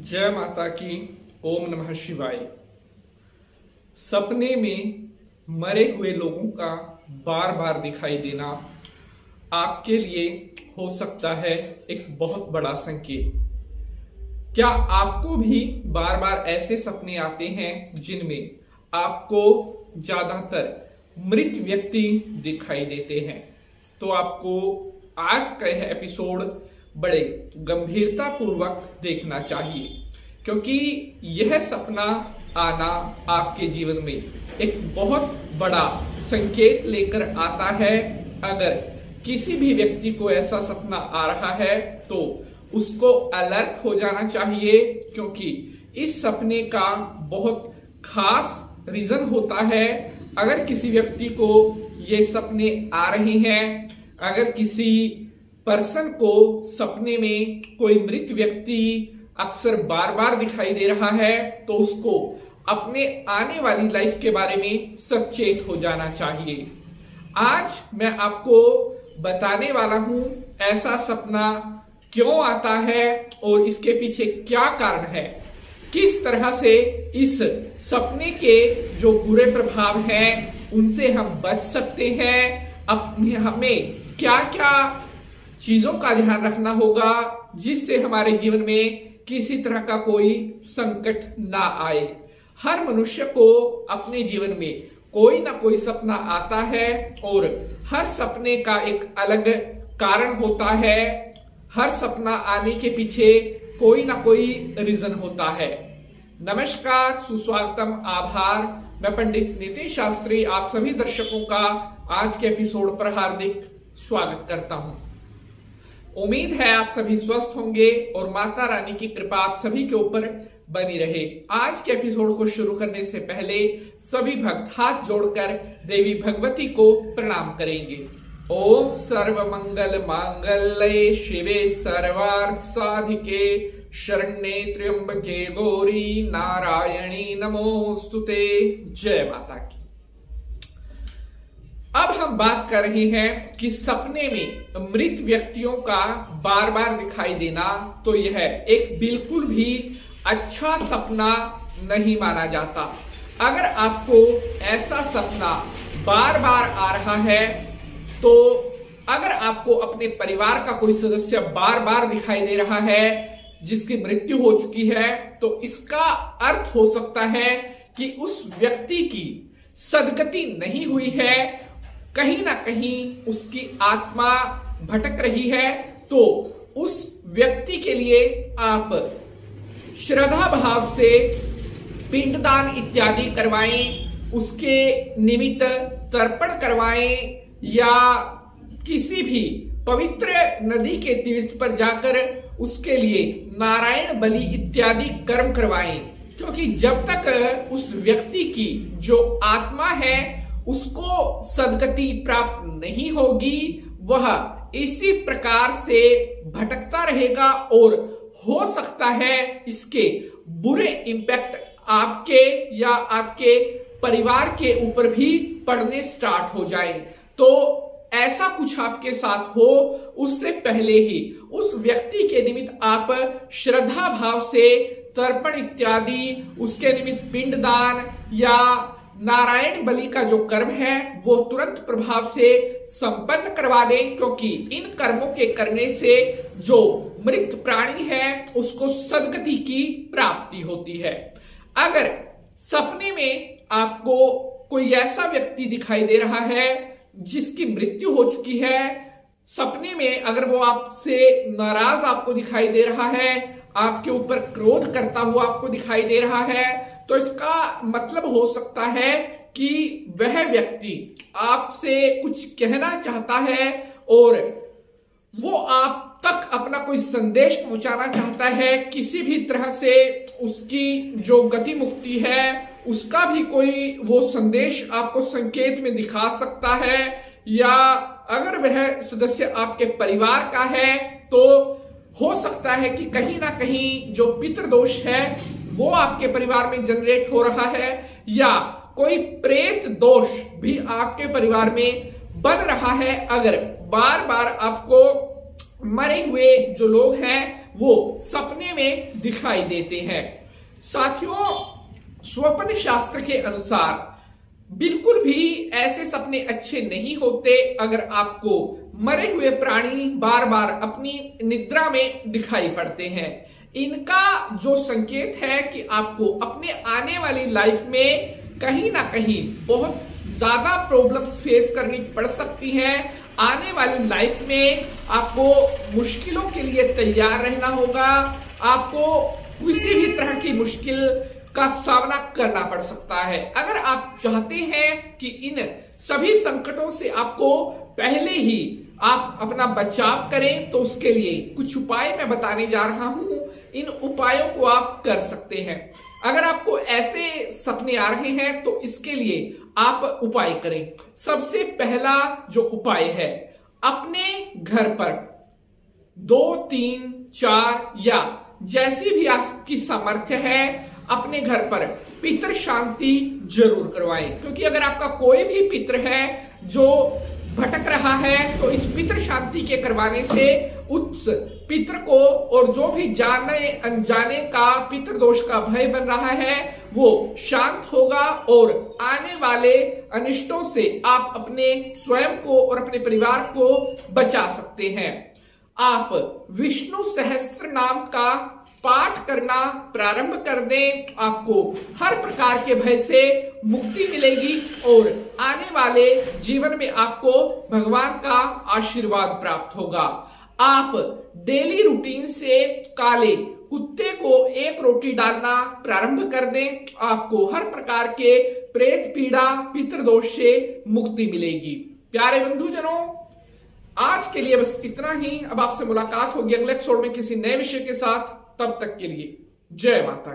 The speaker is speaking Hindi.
जय माता की। ओम नमः शिवाय। सपने में मरे हुए लोगों का बार बार दिखाई देना आपके लिए हो सकता है एक बहुत बड़ा संकेत। क्या आपको भी बार बार ऐसे सपने आते हैं जिनमें आपको ज्यादातर मृत व्यक्ति दिखाई देते हैं? तो आपको आज का यह एपिसोड बड़े गंभीरता पूर्वक देखना चाहिए, क्योंकि यह सपना आना आपके जीवन में एक बहुत बड़ा संकेत लेकर आता है। अगर किसी भी व्यक्ति को ऐसा सपना आ रहा है तो उसको अलर्ट हो जाना चाहिए, क्योंकि इस सपने का बहुत खास रीजन होता है। अगर किसी व्यक्ति को ये सपने आ रहे हैं, अगर किसी पर्सन को सपने में कोई मृत व्यक्ति अक्सर बार बार दिखाई दे रहा है, तो उसको अपने आने वाली लाइफ के बारे में सचेत हो जाना चाहिए। आज मैं आपको बताने वाला हूं ऐसा सपना क्यों आता है और इसके पीछे क्या कारण है, किस तरह से इस सपने के जो बुरे प्रभाव हैं उनसे हम बच सकते हैं, हमें क्या क्या चीजों का ध्यान रखना होगा जिससे हमारे जीवन में किसी तरह का कोई संकट ना आए। हर मनुष्य को अपने जीवन में कोई ना कोई सपना आता है और हर सपने का एक अलग कारण होता है। हर सपना आने के पीछे कोई ना कोई रीजन होता है। नमस्कार, सुस्वागतम, आभार। मैं पंडित नीतीश शास्त्री आप सभी दर्शकों का आज के एपिसोड पर हार्दिक स्वागत करता हूं। उम्मीद है आप सभी स्वस्थ होंगे और माता रानी की कृपा आप सभी के ऊपर बनी रहे। आज के एपिसोड को शुरू करने से पहले सभी भक्त हाथ जोड़कर देवी भगवती को प्रणाम करेंगे। ओम सर्व मंगल मांगल्ये शिवे सर्वार्थ साधिके शरण्ये त्र्यंबके गौरी नारायणी नमोस्तुते। जय माता की। अब हम बात कर रहे हैं कि सपने में मृत व्यक्तियों का बार बार दिखाई देना, तो यह एक बिल्कुल भी अच्छा सपना नहीं माना जाता। अगर आपको ऐसा सपना बार बार आ रहा है, तो अगर आपको अपने परिवार का कोई सदस्य बार बार दिखाई दे रहा है जिसकी मृत्यु हो चुकी है, तो इसका अर्थ हो सकता है कि उस व्यक्ति की सदगति नहीं हुई है, कहीं ना कहीं उसकी आत्मा भटक रही है। तो उस व्यक्ति के लिए आप श्रद्धा भाव से पिंडदान इत्यादि करवाएं, उसके निमित्त तर्पण करवाएं, या किसी भी पवित्र नदी के तीर्थ पर जाकर उसके लिए नारायण बलि इत्यादि कर्म करवाएं, क्योंकि जब तक उस व्यक्ति की जो आत्मा है उसको सदगति प्राप्त नहीं होगी, वह इसी प्रकार से भटकता रहेगा और हो सकता है इसके बुरे इंपैक्ट आपके या आपके परिवार के ऊपर भी पड़ने स्टार्ट हो जाए। तो ऐसा कुछ आपके साथ हो उससे पहले ही उस व्यक्ति के निमित्त आप श्रद्धा भाव से तर्पण इत्यादि, उसके निमित्त पिंडदान या नारायण बलि का जो कर्म है वो तुरंत प्रभाव से संपन्न करवा दें, क्योंकि इन कर्मों के करने से जो मृत प्राणी है उसको सदगति की प्राप्ति होती है। अगर सपने में आपको कोई ऐसा व्यक्ति दिखाई दे रहा है जिसकी मृत्यु हो चुकी है, सपने में अगर वो आपसे नाराज आपको दिखाई दे रहा है, आपके ऊपर क्रोध करता हुआ आपको दिखाई दे रहा है, तो इसका मतलब हो सकता है कि वह व्यक्ति आपसे कुछ कहना चाहता है और वो आप तक अपना कोई संदेश पहुंचाना चाहता है। किसी भी तरह से उसकी जो गति मुक्ति है उसका भी कोई वो संदेश आपको संकेत में दिखा सकता है, या अगर वह सदस्य आपके परिवार का है तो हो सकता है कि कहीं ना कहीं जो पितृदोष है वो आपके परिवार में जनरेट हो रहा है, या कोई प्रेत दोष भी आपके परिवार में बन रहा है। अगर बार बार आपको मरे हुए जो लोग हैं वो सपने में दिखाई देते हैं। साथियों, स्वप्न शास्त्र के अनुसार बिल्कुल भी ऐसे सपने अच्छे नहीं होते अगर आपको मरे हुए प्राणी बार बार अपनी निद्रा में दिखाई पड़ते हैं। इनका जो संकेत है कि आपको अपने आने वाली लाइफ में कहीं ना कहीं बहुत ज्यादा प्रॉब्लम्स फेस करनी पड़ सकती है। आने वाली लाइफ में आपको मुश्किलों के लिए तैयार रहना होगा। आपको किसी भी तरह की मुश्किल का सामना करना पड़ सकता है। अगर आप चाहते हैं कि इन सभी संकटों से आपको पहले ही आप अपना बचाव करें तो उसके लिए कुछ उपाय मैं बताने जा रहा हूं। इन उपायों को आप कर सकते हैं। अगर आपको ऐसे सपने आ रहे हैं तो इसके लिए आप उपाय करें। सबसे पहला जो उपाय है, अपने घर पर 2, 3, 4 या जैसी भी आपकी सामर्थ्य है अपने घर पर पितृ शांति जरूर करवाएं। क्योंकि अगर आपका कोई भी पितृ है जो भटक रहा है तो इस पितृ शांति के करवाने से उस पितृ को और जो भी जाने अनजाने का पितृदोष का भय बन रहा है वो शांत होगा और आने वाले अनिष्टों से आप अपने स्वयं को और अपने परिवार को बचा सकते हैं। आप विष्णु सहस्त्र नाम का पाठ करना प्रारंभ कर दें। आपको हर प्रकार के भय से मुक्ति मिलेगी और आने वाले जीवन में आपको भगवान का आशीर्वाद प्राप्त होगा। आप डेली रूटीन से काले कुत्ते को 1 रोटी डालना प्रारंभ कर दें। आपको हर प्रकार के प्रेत पीड़ा पितृदोष से मुक्ति मिलेगी। प्यारे बंधुजनों, आज के लिए बस इतना ही। अब आपसे मुलाकात होगी अगले एपिसोड में किसी नए विषय के साथ। तब तक के लिए जय माता।